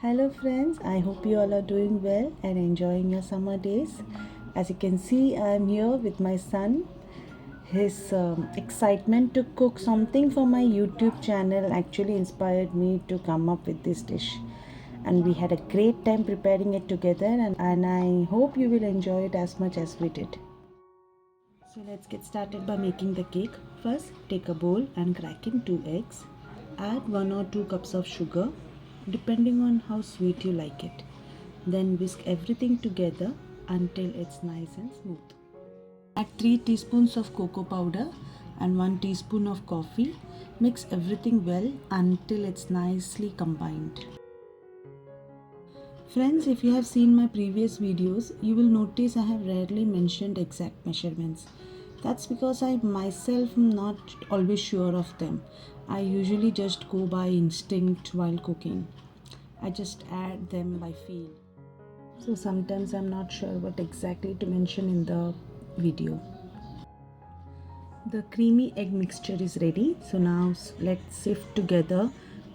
Hello friends, I hope you all are doing well and enjoying your summer days. As you can see, I am here with my son. His excitement to cook something for my YouTube channel actually inspired me to come up with this dish. And we had a great time preparing it together, and I hope you will enjoy it as much as we did. So let's get started by making the cake. First, take a bowl and crack in 2 eggs. Add 1 or 2 cups of sugar depending on how sweet you like it. Then whisk everything together until it's nice and smooth. Add 3 teaspoons of cocoa powder and 1 teaspoon of coffee. Mix everything well until it's nicely combined. Friends, if you have seen my previous videos, you will notice I have rarely mentioned exact measurements. That's because I myself am not always sure of them. I usually just go by instinct while cooking. I just add them by feel. So sometimes I'm not sure what exactly to mention in the video. The creamy egg mixture is ready. So now let's sift together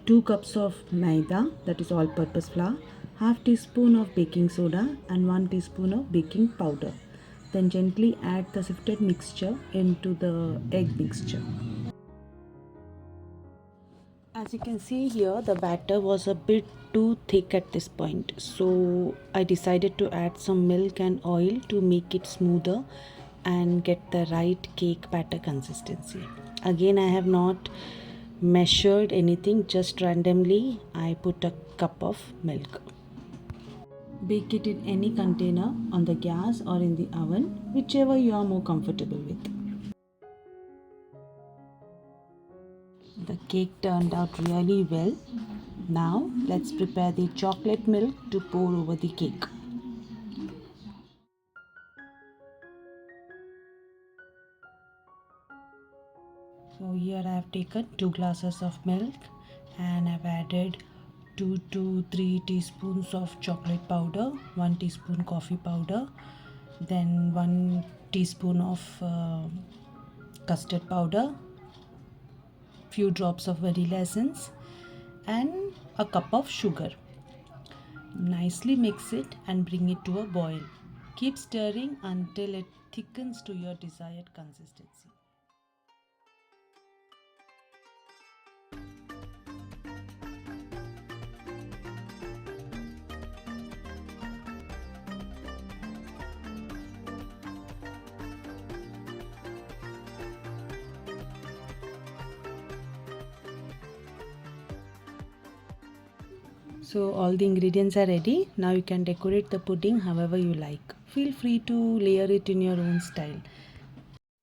2 cups of maida, that is all purpose flour, half teaspoon of baking soda and 1 teaspoon of baking powder. Then gently add the sifted mixture into the egg mixture. As you can see here, the batter was a bit too thick at this point, so I decided to add some milk and oil to make it smoother and get the right cake batter consistency. Again, I have not measured anything, just randomly I put a cup of milk. Bake it in any container on the gas or in the oven, whichever you are more comfortable with. The cake turned out really well. Now let's prepare the chocolate milk to pour over the cake. So here I have taken 2 glasses of milk and I've added 2 to 3 teaspoons of chocolate powder, 1 teaspoon coffee powder, then 1 teaspoon of custard powder, few drops of vanilla essence and a cup of sugar. Nicely mix it and bring it to a boil. Keep stirring until it thickens to your desired consistency. So all the ingredients are ready. Now you can decorate the pudding however you like. Feel free to layer it in your own style.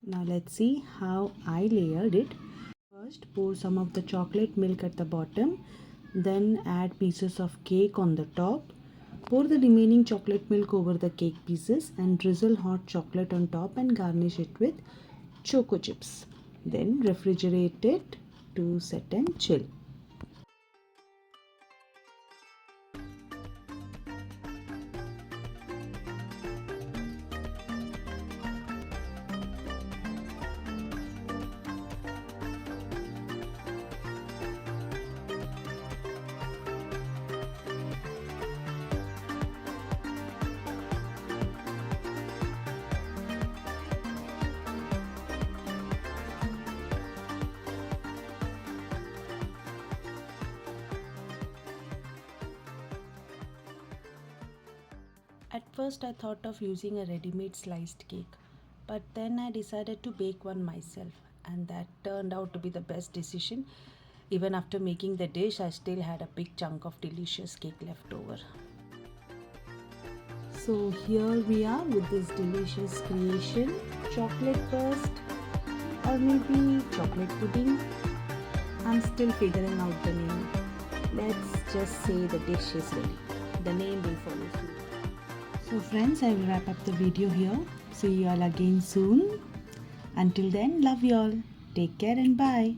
Now let's see how I layered it. First, pour some of the chocolate milk at the bottom. Then add pieces of cake on the top. Pour the remaining chocolate milk over the cake pieces and drizzle hot chocolate on top and garnish it with choco chips. Then refrigerate it to set and chill. At first I thought of using a ready-made sliced cake, but then I decided to bake one myself, and that turned out to be the best decision. Even after making the dish, I still had a big chunk of delicious cake left over. So here we are with this delicious creation, chocolate burst or maybe chocolate pudding. I'm still figuring out the name. Let's just say the dish is ready. The name will follow soon. So friends, I will wrap up the video here. See you all again soon. Until then, love you all. Take care and bye.